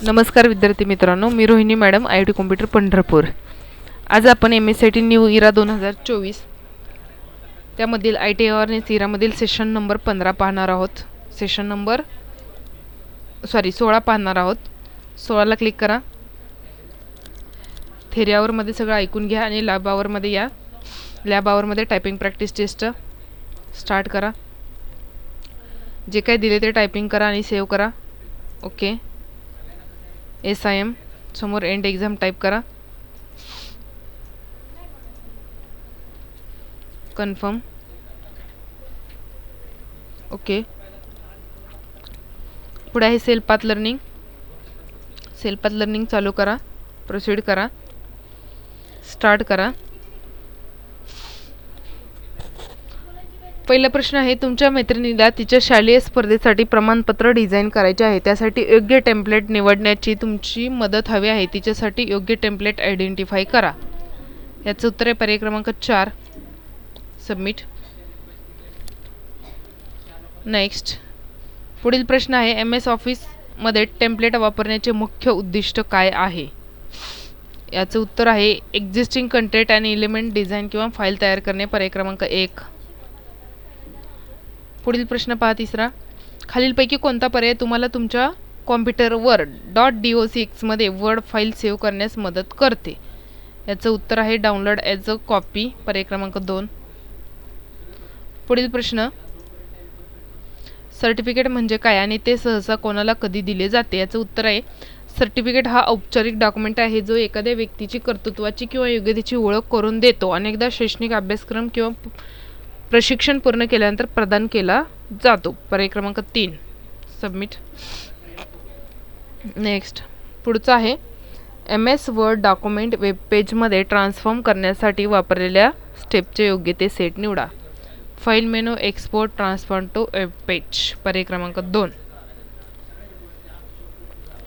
नमस्कार विद्यार्थी मित्रांनो, मी Rohini madam, IIT computer Pandharpur. आज आपण MSIT न्यू इरा 2024 त्यामधील IT अवेअरनेस इरामधील सेशन नंबर 15 पाहणार आहोत। सेशन नंबर 16 पाहणार आहोत। 16 ला क्लिक करा। थेरी आवर मध्ये सगळं ऐकून घ्या आणि लॅब आवर मध्ये या। लॅब आवर मध्ये टायपिंग प्रॅक्टिस टेस्ट स्टार्ट करा। जे काही दिले ते टायपिंग करा आणि सेव्ह करा। ओके। SIM समोर एंड एक्झाम टाइप करा। कन्फर्म। ओके। पुढे आहे self path learning. Self path learning चालू करा। प्रोसीड करा। स्टार्ट करा। पहिला प्रश्न आहे, तुमच्या मैत्रिणीला तिच्या शालेय स्पर्धेसाठी प्रमाणपत्र डिझाइन करायचे आहे। त्यासाठी योग्य टेम्पलेट निवडण्याची तुमची मदत हवी आहे। तिच्यासाठी योग्य टेम्पलेट आयडेंटिफाय करा। याचं उत्तर आहे पर्याय क्रमांक 4। सबमिट। नेक्स्ट पुढील प्रश्न आहे, MS ऑफिस मध्ये टेम्पलेट वापरण्याचे मुख्य उद्दिष्ट काय आहे? याचं उत्तर आहे एक्झिस्टिंग कंटेंट आणि एलिमेंट डिझाइन किंवा फाईल तयार करणे। पर्याय क्रमांक 1। पुढील प्रश्न पहा तिसरा, खालीलपैकी कोणता पर्याय तुम्हाला तुमच्या कॉम्प्युटरवर .docx मध्ये वर्ड फाईल सेव्ह करण्यास मदत करते? याचं उत्तर आहे डाउनलोड ॲज अ कॉपी। पर्याय क्रमांक 2। पुढील प्रश्न, सर्टिफिकेट म्हणजे काय आणि ते सहसा कोणाला कधी दिले जाते? याचं उत्तर आहे सर्टिफिकेट हा औपचारिक डॉक्युमेंट आहे जो एखाद्या व्यक्तीची कर्तृत्वाची किंवा योग्यतेची ओळख करून देतो। अनेकदा शैक्षणिक अभ्यासक्रम किंवा प्रशिक्षण पूर्ण केल्यानंतर प्रदान केला जातो। पर्याय क्रमांक 3। सबमिट। नेक्स्ट पुढचा आहे, MS वर्ड डॉक्युमेंट वेब पेजमध्ये ट्रान्सफॉर्म करण्यासाठी वापरलेल्या स्टेपचे योग्य ते सेट निवडा। File menu, export, transform to web page. पर्याय क्रमांक 2।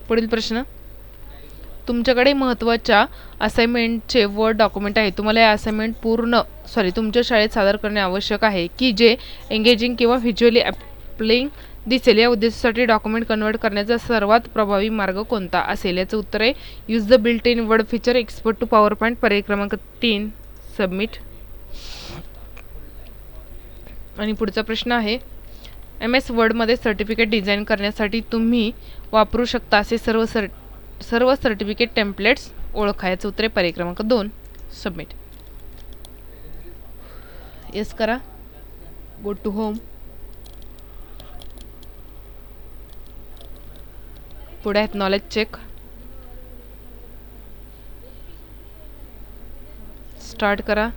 पुढील प्रश्न, तुमच्याकडे महत्त्वाच्या असाइनमेंटचे वर्ड डॉक्युमेंट आहे। तुम्हाला या असाइनमेंट तुमच्या शाळेत सादर करणे आवश्यक आहे की जे एंगेजिंग किंवा व्हिज्युअली अपीलिंग दिसेल। या उद्देशासाठी डॉक्युमेंट कन्वर्ट करण्याचा सर्वात प्रभावी मार्ग कोणता असेल? याचं उत्तर आहे use the built in Word feature, export to PowerPoint. पर्याय क्रमांक 3। सबमिट। आणि पुढचा प्रश्न आहे, MS वर्डमध्ये सर्टिफिकेट डिझाईन करण्यासाठी तुम्ही वापरू शकता असे सर्व सर्टिफिकेट टेम्पलेट्स ओळखा। याचं उत्तर आहे पर्याय क्रमांक 2। सबमिट। येस करा। Go to home. पुढे आहेत नॉलेज चेक। स्टार्ट करा।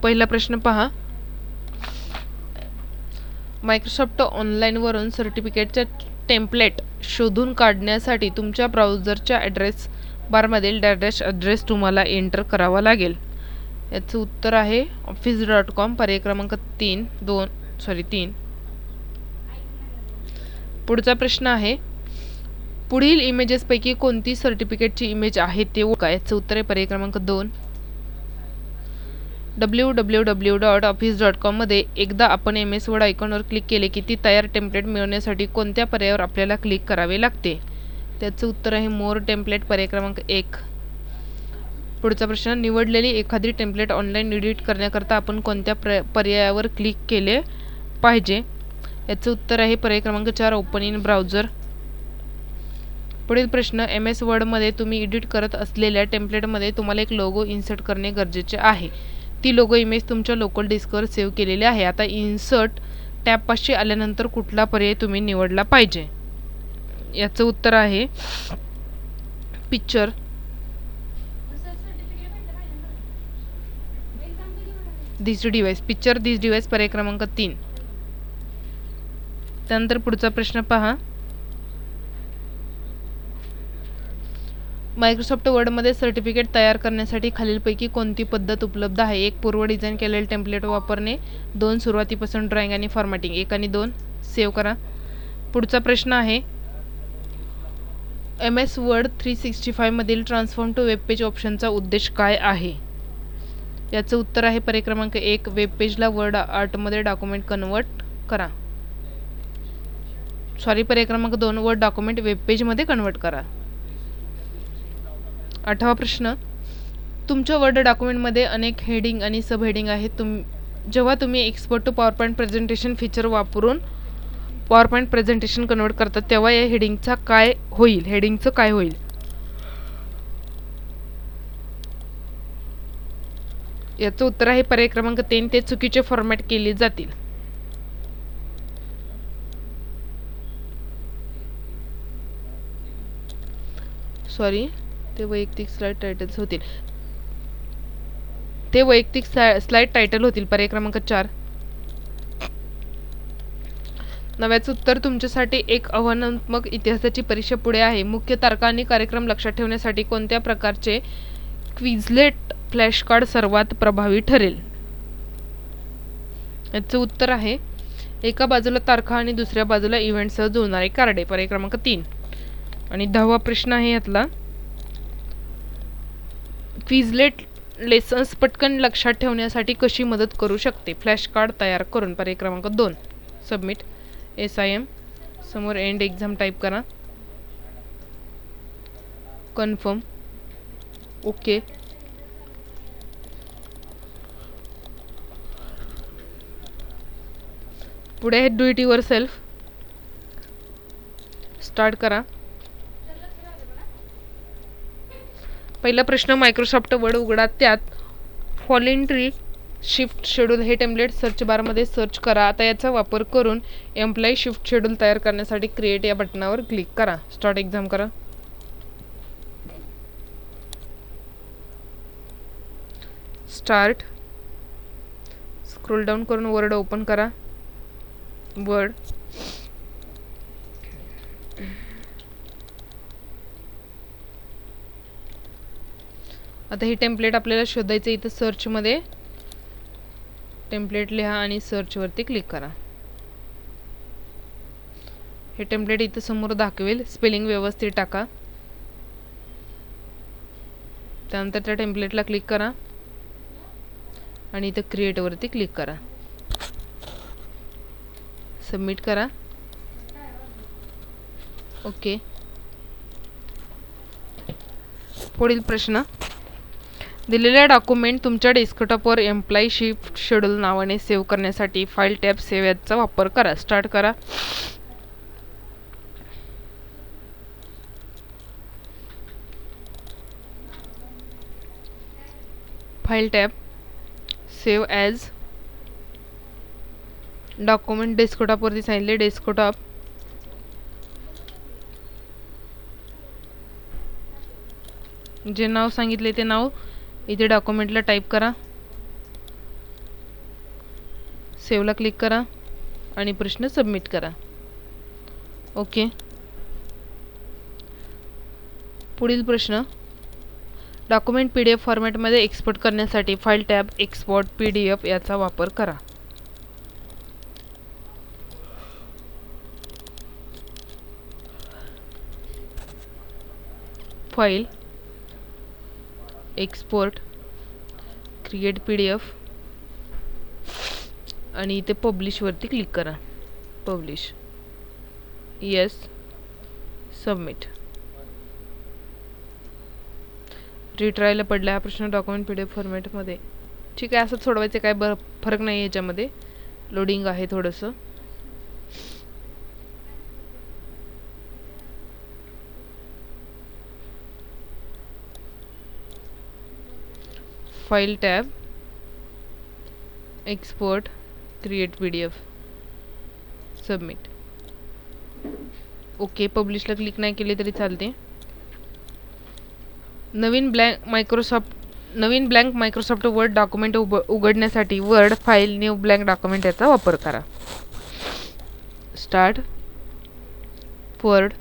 पहिला प्रश्न पहा, मायक्रोसॉफ्ट ऑनलाईनवरून सर्टिफिकेटच्या टेम्पलेट शोधून काढण्यासाठी तुमच्या ब्राउझरच्या ॲड्रेस बारमधील डॅश ॲड्रेस तुम्हाला एंटर करावा लागेल। याचं उत्तर आहे office.com। पर्याय क्रमांक 3। पुढचा प्रश्न आहे, पुढील इमेजेसपैकी कोणती सर्टिफिकेटची इमेज आहे ते ओळखा। याचं उत्तर आहे पर्याय क्रमांक 2। www.office.com मध्ये एकदा आपण MS वर्ड आयकॉनवर क्लिक केले की ती तयार टेम्पलेट मिळवण्यासाठी कोणत्या पर्यायावर आपल्याला क्लिक करावे लागते? त्याचं उत्तर आहे मोर टेम्पलेट। पर्याय क्रमांक 1। पुढचा प्रश्न, निवडलेली एखादी टेम्पलेट ऑनलाईन एडिट करण्याकरता आपण कोणत्या पर्यायावर क्लिक केले पाहिजे? याचं उत्तर आहे पर्याय क्रमांक 4 ओपन इन ब्राउझर। पुढील प्रश्न, MS वर्डमध्ये तुम्ही एडिट करत असलेल्या टेम्पलेटमध्ये तुम्हाला एक लोगो इन्सर्ट करणे गरजेचे आहे। ती लोगो इमेज तुमच्या लोकल डिस्कवर सेव्ह केलेली आहे। आता इन्सर्ट टॅबपाशी आल्यानंतर कुठला पर्याय तुम्ही निवडला पाहिजे? याचं उत्तर आहे पिक्चर दिस डिव्हाइस। पर्याय क्रमांक 3। त्यानंतर पुढचा प्रश्न पहा, मायक्रोसॉफ्ट वर्डमध्ये सर्टिफिकेट तयार करण्यासाठी खालीलपैकी कोणती पद्धत उपलब्ध आहे? 1 पूर्व डिझाईन केलेले टेम्पलेट वापरणे, 2 सुरुवातीपासून ड्रॉइंग आणि फॉर्मॅटिंग, 1 आणि 2 सेव्ह करा। पुढचा प्रश्न आहे, MS वर्ड 365 मधील ट्रान्सफॉर्म टू वेब पेज ऑप्शनचा उद्देश काय आहे? याचं उत्तर आहे पर्याय क्रमांक 1, वेब पेजला वर्ड आर्टमध्ये डॉक्युमेंट कन्वर्ट करा. सॉरी, पर्याय क्रमांक 2, वर्ड डॉक्युमेंट वेब पेजमध्ये कन्वर्ट करा. 8वा प्रश्न, तुमच्या वर्ड डॉक्युमेंटमध्ये अनेक हेडिंग आणि सब हेडिंग आहेत. जेव्हा तुम्ही export to PowerPoint presentation feature वापरून पॉवर पॉईंट प्रेझेंटेशन कन्वर्ट करतात तेव्हा या हेडिंगचं काय होईल? याचं उत्तर आहे पर्याय क्रमांक 3, ते चुकीचे फॉर्मॅट केले जातील. सॉरी, ते वैयक्तिक स्लाइड टायटल्स होतील. स्लाइड टायटल होतील. पर्याय क्रमांक 4. 9व्याचं उत्तर, तुमच्यासाठी एक आव्हानात्मक इतिहासाची परीक्षा पुढे आहे. मुख्य तारखा आणि कार्यक्रम लक्षात ठेवण्यासाठी कोणत्या प्रकारचे क्विझलेट फ्लॅश कार्ड सर्वात प्रभावी ठरेल? याचं उत्तर आहे एका बाजूला तारखा आणि दुसऱ्या बाजूला इव्हेंटसह जुळणारे कार्डे. पर्याय क्रमांक 3. आणि 10वा प्रश्न आहे यातला, क्विझलेट लेसन्स पटकन लक्षात ठेवण्यासाठी कशी मदत करू शकते? फ्लॅश कार्ड तयार करून. पर्याय क्रमांक 2. सबमिट. SIM समोर एंड एक्झाम टाईप करा. कन्फर्म. ओके. पुढे आहे do it your self. Start करा. पहिला प्रश्न, मायक्रोसॉफ्ट वर्ड उघडा. त्यात व्हॉलेंटरी शिफ्ट शेड्यूल हे टेम्पलेट सर्च बारमध्ये सर्च करा. आता याचा वापर करून एम्प्लॉई शिफ्ट शेड्यूल तयार करण्यासाठी क्रिएट या बटनावर क्लिक करा. स्टार्ट एक्झाम करा. स्टार्ट. स्क्रोल डाऊन करून वर्ड ओपन करा. वर्ड. आता ही टेम्पलेट आपल्याला शोधायचं. इथं सर्चमध्ये टेम्पलेट लिहा आणि सर्चवरती क्लिक करा. हे टेम्पलेट इथं समोर दाखवेल. स्पेलिंग व्यवस्थित टाका. त्यानंतर त्या टेम्पलेटला क्लिक करा आणि इथं क्रिएटवरती क्लिक करा. सबमिट करा. ओके. पुढील प्रश्न, दिलेल्या डॉक्युमेंट तुमच्या डेस्कटॉपवर एम्प्लॉई शिफ्ट शेड्यूल नावाने सेव्ह करण्यासाठी फाईल टॅब सेव्ह याचा वापर करा. स्टार्ट करा. File tab save as document डेस्कटॉपवरती सांगितले. डेस्कटॉप. जे नाव सांगितले ते नाव इथे डॉक्युमेंटला टाईप करा. सेव्हला क्लिक करा आणि प्रश्न सबमिट करा. ओके. पुढील प्रश्न, डॉक्युमेंट PDF फॉर्मॅटमध्ये एक्सपोर्ट करण्यासाठी फाईल टॅब एक्सपोर्ट PDF याचा वापर करा. फाईल, एक्सपोर्ट, क्रिएट PDF आणि इथे पब्लिशवरती क्लिक करा. पब्लिश. येस. सबमिट. रिट्रायला पडला हा प्रश्न डॉक्युमेंट PDF फॉर्मॅटमध्ये. ठीक आहे, असं सोडवायचं, काय फरक नाही याच्यामध्ये. लोडिंग आहे थोडंसं. File tab export create PDF. Submit. Okay. पब्लिशला क्लिक नाही केले तरी चालते. नवीन ब्लँक मायक्रोसॉफ्ट वर्ड डॉक्युमेंट उघडण्यासाठी Word file new blank document याचा वापर करा. Start. Word.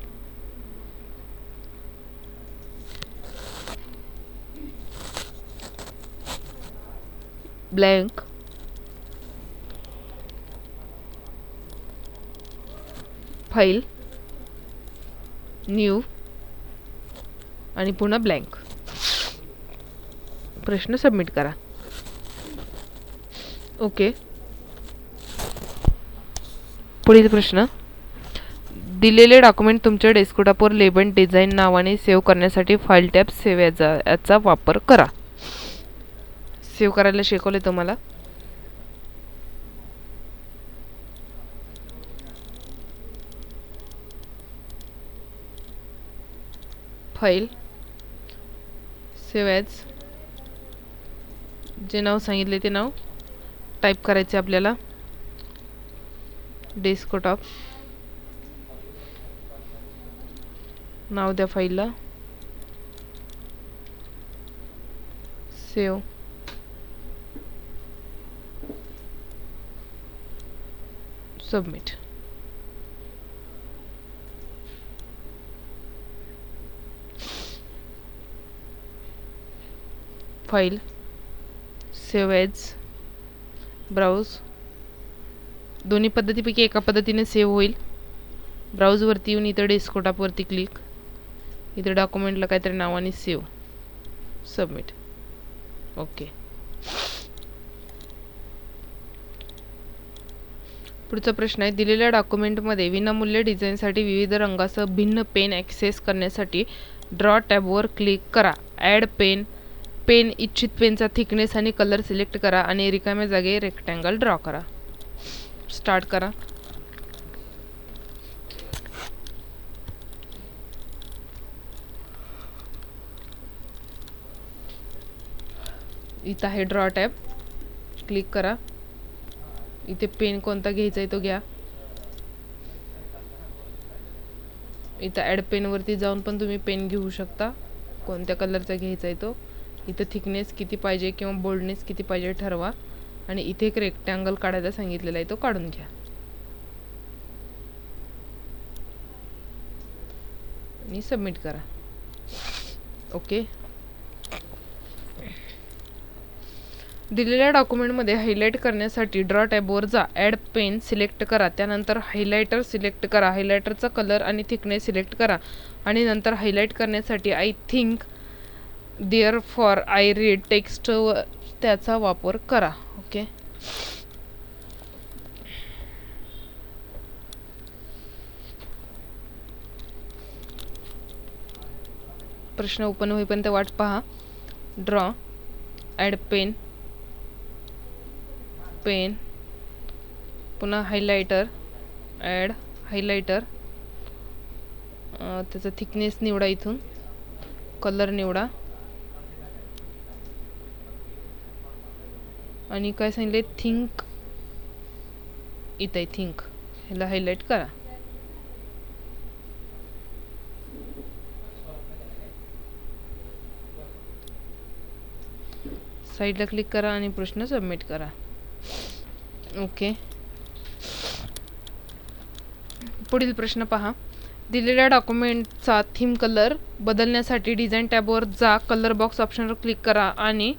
Blank. File new आणि पुन्हा ब्लँक. प्रश्न सबमिट करा. ओके. पुढील प्रश्न, दिलेले डॉक्युमेंट तुमच्या डेस्कटॉपवर लेबल डिझाईन नावाने सेव्ह करण्यासाठी फाईल टॅब सेव्ह याचा वापर करा. सेव्ह करायला शिकवले तुम्हाला. फाईल सेव्ह ॲज, जे नाव सांगितले ते नाव टाईप करायचे आपल्याला. डेस्कटॉप नाव द्या फाईलला. Save, submit. File save as, browse. दोन्ही पद्धतीपैकी एका पद्धतीने सेव्ह होईल. ब्राउजवरती येऊन इथं डेस्कटॉपवरती क्लिक, इथे डॉक्युमेंटला काहीतरी नावाने सेव्ह, सबमिट. ओके. पुढचा प्रश्न आहे, दिलेल्या डॉक्युमेंटमध्ये विनामूल्य डिझाईनसाठी विविध रंगासह भिन्न पेन ॲक्सेस करण्यासाठी ड्रॉ टॅबवर क्लिक करा. ॲड पेन, पेन इच्छित पेनचा थिकनेस आणि कलर सिलेक्ट करा आणि रिकाम्या जागी रेक्टँगल ड्रॉ करा. स्टार्ट करा. इथं आहे ड्रॉ टॅब, क्लिक करा. इथे पेन कोणता घ्यायचा आहे तो घ्या. इथं ॲड पेनवरती जाऊन पण तुम्ही पेन घेऊ शकता, कोणत्या कलरचा घ्यायचा आहे तो. इथं थिकनेस किती पाहिजे किंवा बोल्डनेस किती पाहिजे ठरवा आणि इथे एक रेक्टँगल काढायला सांगितलेला आहे तो काढून घ्या आणि सबमिट करा. ओके. दिलेल्या डॉक्युमेंटमध्ये हायलाइट करण्यासाठी ड्रॉ टॅबवर जा. ॲड पेन सिलेक्ट करा, त्यानंतर हायलायटर सिलेक्ट करा. हायलायटरचा कलर आणि थिकनेस सिलेक्ट करा आणि नंतर हायलाइट करण्यासाठी I think, therefore, I read text त्याचा वापर करा. ओके. प्रश्न ओपन होईपर्यंत वाट पहा. ड्रॉ, ॲड पेन, पेन, पुन्हा हायलायटर, ॲड हायलायटर, त्याचा थिकनेस निवडा, इथून कलर निवडा आणि काय सांगितले, थिंक. इथे थिंक ह्याला हायलाइट करा. साईडला क्लिक करा आणि प्रश्न सबमिट करा. ओके. पुढील प्रश्न पहा. दिलेल्या डॉक्युमेंटचा थीम कलर बदलण्यासाठी डिझाईन टॅबवर जा. कलर बॉक्स ऑप्शनवर क्लिक करा आणि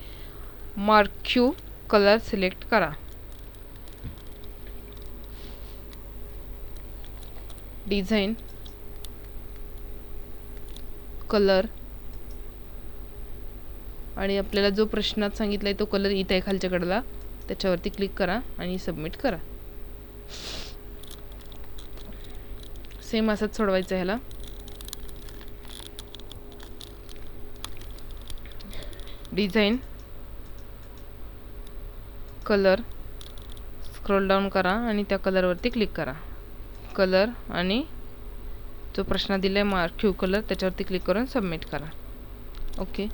मार्क्यू कलर सिलेक्ट करा. डिझाईन, कलर आणि आपल्याला जो प्रश्नात सांगितलाय तो कलर इथे आहे खालच्या कडेला, त्याच्यावरती क्लिक करा आणि सबमिट करा. सेम असंच सोडवायचं ह्याला. डिझाईन, कलर, स्क्रोल डाऊन करा आणि त्या कलरवरती क्लिक करा. कलर आणि जो प्रश्न दिलाय मार्क्यू कलर त्याच्यावरती क्लिक करून सबमिट करा. ओके.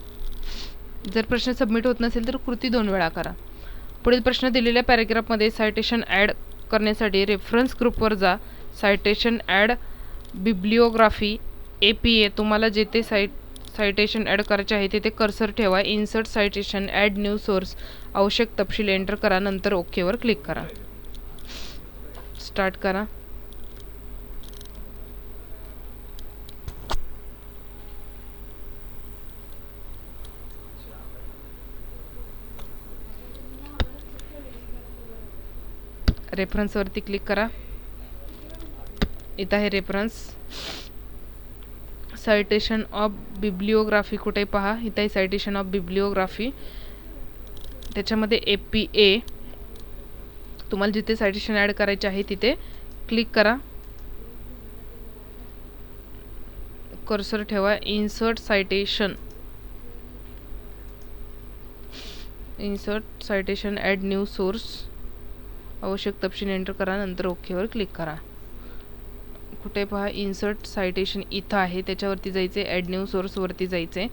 जर प्रश्न सबमिट होत नसेल तर कृती 2 वेळा करा. पुढील प्रश्न, दिलेल्या पॅराग्राफमध्ये सायटेशन ॲड करण्यासाठी रेफरन्स ग्रुपवर जा. सायटेशन ॲड बिब्लिओग्राफी APA, तुम्हाला जेथे सायटेशन ॲड करायचे आहे तेथे कर्सर ठेवा. Insert citation, add new source, आवश्यक तपशील एंटर करा, नंतर ओकेवर क्लिक करा. स्टार्ट करा. रेफरन्सवरती क्लिक करा. इथं आहे रेफरन्स. सायटेशन ऑफ बिब्लिओग्राफी कुठे पहा, इथं आहे सायटेशन ऑफ बिब्लिओग्राफी. त्याच्यामध्ये APA तुम्हाला जिथे सायटेशन ॲड करायचे आहे तिथे क्लिक करा, कर्सर ठेवा, insert citation, add new source, आवश्यक तपशील एंटर करा, नंतर ओकेवर क्लिक करा. कुठे पहा इन्सर्ट सायटेशन इथं आहे, त्याच्यावरती जायचे, ॲड न्यू सोर्सवरती जायचे.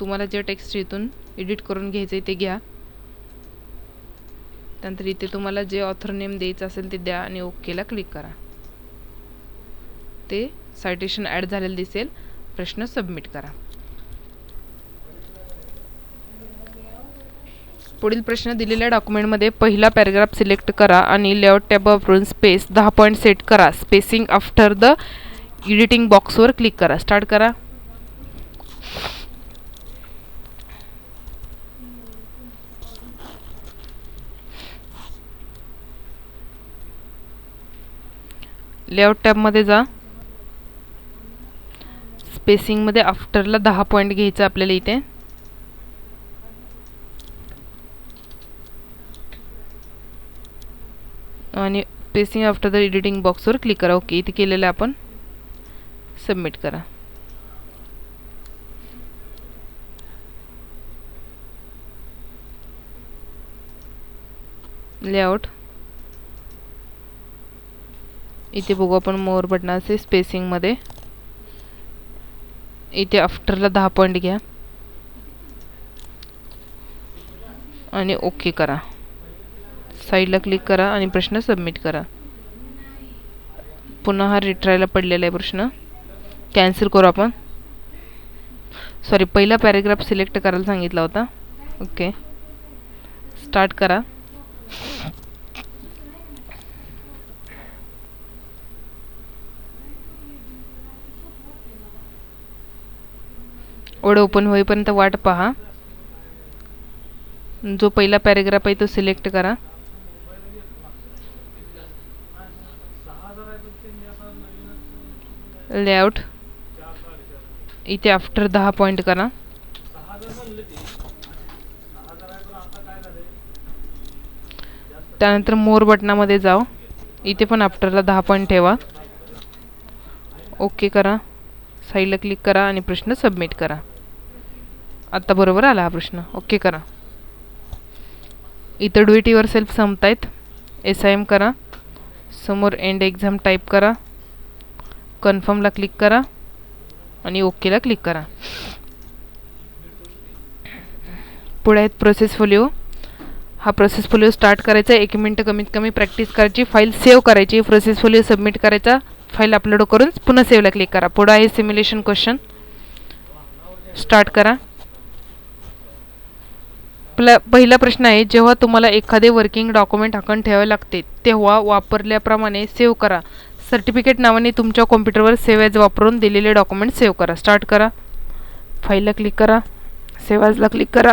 तुम्हाला जे टेक्स्ट इथून एडिट करून घ्यायचे ते घ्या. त्यानंतर इथे तुम्हाला जे ऑथर नेम द्यायचं असेल ते द्या आणि ओकेला क्लिक करा. ते सायटेशन ॲड झालेलं दिसेल. प्रश्न सबमिट करा. पुढील प्रश्न, दिलेल्या डॉक्युमेंटमध्ये पहिला पॅराग्राफ सिलेक्ट करा आणि लेआउट टॅब वापरून स्पेस 10 पॉईंट सेट करा. स्पेसिंग आफ्टर द एडिटिंग बॉक्सवर क्लिक करा. स्टार्ट करा. लेआउट टॅबमध्ये जा. स्पेसिंगमध्ये आफ्टरला 10 पॉईंट घ्यायचं आपल्याला इथे. आणि स्पेसिंग आफ्टर द एडिटिंग बॉक्सवर क्लिक करा. ओके, इथे केलेलं आपण सबमिट करा. लेआउट इथे बघू आपण मोर बटनाचे स्पेसिंगमध्ये इथे आफ्टरला 10 पॉईंट घ्या आणि ओके करा. साईडला क्लिक करा आणि प्रश्न सबमिट करा. पुन्हा हा रिट्रायला पडलेला आहे प्रश्न. कॅन्सल करू आपण. सॉरी, पहिला पॅराग्राफ सिलेक्ट करायला सांगितला होता. ओके, स्टार्ट करा. वर्ड ओपन होईपर्यंत वाट पहा. जो पहिला पॅराग्राफ आहे तो सिलेक्ट करा. लेआउट इथे आफ्टर 10 पॉईंट करा. त्यानंतर मोर बटनामध्ये जाओ. इथे पण आफ्टरला 10 पॉईंट ठेवा. ओके करा. साईडला क्लिक करा आणि प्रश्न सबमिट करा. आता बरोबर आला हा प्रश्न. ओके करा. इथं डू इट युअर सेल्फ संपतायत. SIM करा. समोर एंड एक्झाम टाईप करा. कन्फर्मला क्लिक करा आणि ओकेला क्लिक करा. पुढे आहेत प्रोसेस फोलिओ. हा प्रोसेस फोलिओ स्टार्ट करायचा. 1 मिनिट कमीत कमी प्रॅक्टिस करायची. फाईल सेव्ह करायची. प्रोसेस फोलिओ सबमिट करायचा. फाईल अपलोड करून पुन्हा सेव्हला क्लिक करा. पुढे आहे सिम्युलेशन क्वेश्चन. स्टार्ट करा. पहिला प्रश्न आहे, जेव्हा तुम्हाला एखादे वर्किंग डॉक्युमेंट हाकून ठेवावे लागते तेव्हा वापरल्याप्रमाणे सेव्ह करा. सर्टिफिकेट नावाने तुमच्या कॉम्प्युटरवर सेव्ह ॲज वापरून दिलेले डॉक्युमेंट सेव्ह करा. स्टार्ट करा. फाईलला क्लिक करा. सेव्ह ॲजला क्लिक करा.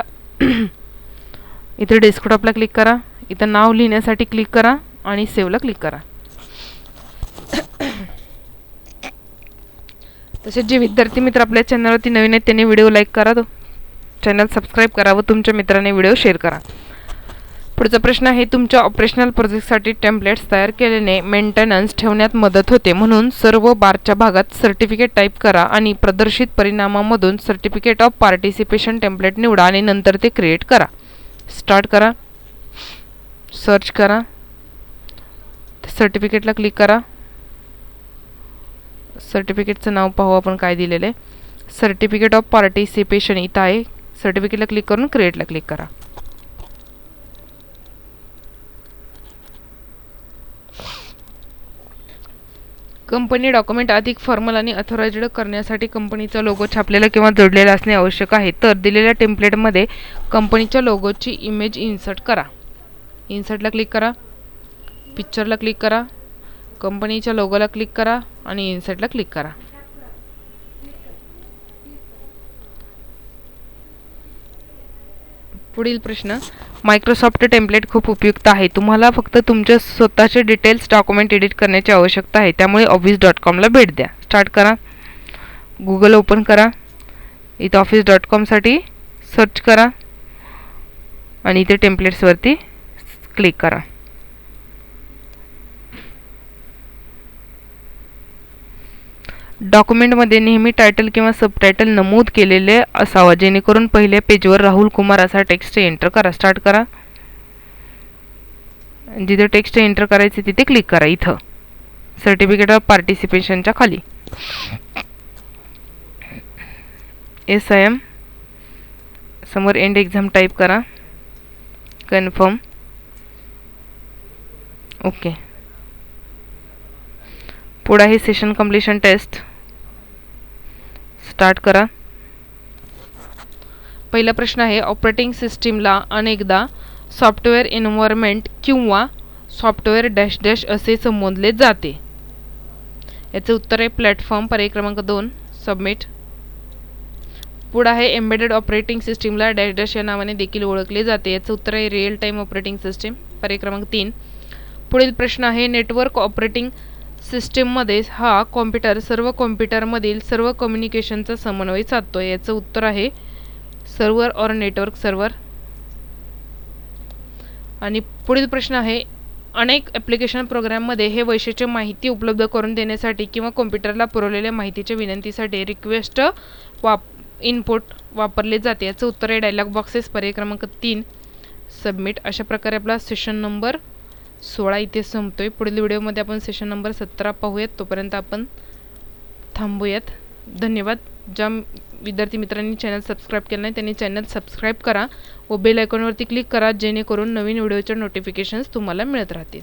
इथे डेस्कटॉपला क्लिक करा. इथं नाव लिहिण्यासाठी क्लिक करा आणि सेव्हला क्लिक करा. तसेच जे विद्यार्थी मित्र आपल्या चॅनलवरती नवीन आहेत त्यांनी व्हिडिओ लाईक करा, चॅनल सबस्क्राईब करा व तुमच्या मित्रांनी व्हिडिओ शेअर करा. पुढचा प्रश्न आहे, तुमच्या ऑपरेशनल प्रोजेक्टसाठी टेम्पलेट्स तयार केल्याने मेंटेनन्स ठेवण्यात मदत होते, म्हणून सर्व बारच्या भागात सर्टिफिकेट टाईप करा आणि प्रदर्शित परिणामामधून सर्टिफिकेट ऑफ पार्टिसिपेशन टेम्पलेट निवडा आणि नंतर ते क्रिएट करा. स्टार्ट करा. सर्च करा. सर्टिफिकेटला क्लिक करा. सर्टिफिकेटचं नाव पाहू आपण काय दिलेलं आहे. सर्टिफिकेट ऑफ पार्टिसिपेशन इथं आहे. सर्टिफिकेटला क्लिक करून क्रिएटला क्लिक करा. कंपनी डॉक्युमेंट अधिक फॉर्मल आणि ऑथराइज्ड करण्यासाठी कंपनीचा लोगो छापलेला किंवा जोडलेला असणे आवश्यक आहे. तर दिलेल्या टेम्पलेटमध्ये कंपनीच्या लोगोची इमेज इन्सर्ट करा. इन्सर्टला क्लिक करा. पिक्चरला क्लिक करा. कंपनीच्या लोगोला क्लिक करा आणि इन्सर्टला क्लिक करा. पुढील प्रश्न, मायक्रोसॉफ्ट टेम्पलेट खूप उपयुक्त आहे. तुम्हाला फक्त तुमच्या स्वतःचे डिटेल्स डॉक्युमेंट एडिट करण्याची आवश्यकता आहे, त्यामुळे office.com ला भेट द्या. स्टार्ट करा. गूगल ओपन करा. इथं office.com साठी सर्च करा आणि इथे टेम्पलेट्सवरती क्लिक करा. डॉक्युमेंटमध्ये नेहमी टायटल किंवा सबटायटल नमूद केलेले असावा, जेणेकरून पहिल्या पेजवर राहुल कुमार असा टेक्स्ट एंटर करा. स्टार्ट करा. जिथे टेक्स्ट एंटर करायचे तिथे क्लिक करा. इथं सर्टिफिकेट ऑफ पार्टिसिपेशनच्या खाली SIM समोर एंड एक्झाम टाईप करा. कन्फर्म. ओके. पुढे आहे सेशन कंप्लीशन टेस्ट. स्टार्ट करा. पहिला प्रश्न आहे, ऑपरेटिंग सिस्टीमला अनेकदा सॉफ्टवेअर एन्व्हायरमेंट किंवा सॉफ्टवेअर डॅश डॅश असे संबोधले जाते. याचे उत्तर आहे प्लॅटफॉर्म. पर्याय क्रमांक 2 सबमिट. पुढे आहे, एम्बेडेड ऑपरेटिंग सिस्टीमला डॅश डॅश या नावाने देखील ओळखले जाते. याचं उत्तर आहे रिअल टाइम ऑपरेटिंग सिस्टीम. पर्याय क्रमांक 3. पुढील प्रश्न आहे, नेटवर्क ऑपरेटिंग सिस्टीममध्ये हा कॉम्प्युटर सर्व कॉम्प्युटरमधील सर्व कम्युनिकेशनचा समन्वय साधतो. याचं उत्तर आहे सर्व्हर ऑर नेटवर्क सर्व्हर. आणि पुढील प्रश्न आहे, अनेक ॲप्लिकेशन प्रोग्राममध्ये हे वैशिष्ट्य माहिती उपलब्ध करून देण्यासाठी किंवा कॉम्प्युटरला पुरवलेल्या माहितीच्या विनंतीसाठी रिक्वेस्ट इनपुट वापरले जाते. याचं उत्तर आहे डायलॉग बॉक्सेस. पर्याय क्रमांक 3 सबमिट. अशा प्रकारे आपला सेशन नंबर 16 इथे संपतोय. पुढील व्हिडिओमध्ये आपण सेशन नंबर 17 पाहूयात. तोपर्यंत आपण थांबूयात. धन्यवाद. ज्या विद्यार्थी मित्रांनी चॅनल सबस्क्राईब केलं नाही त्यांनी चॅनल सबस्क्राईब करा व बेल आयकॉनवरती क्लिक करा, जेणेकरून नवीन व्हिडिओचे नोटिफिकेशन्स तुम्हाला मिळत राहतील.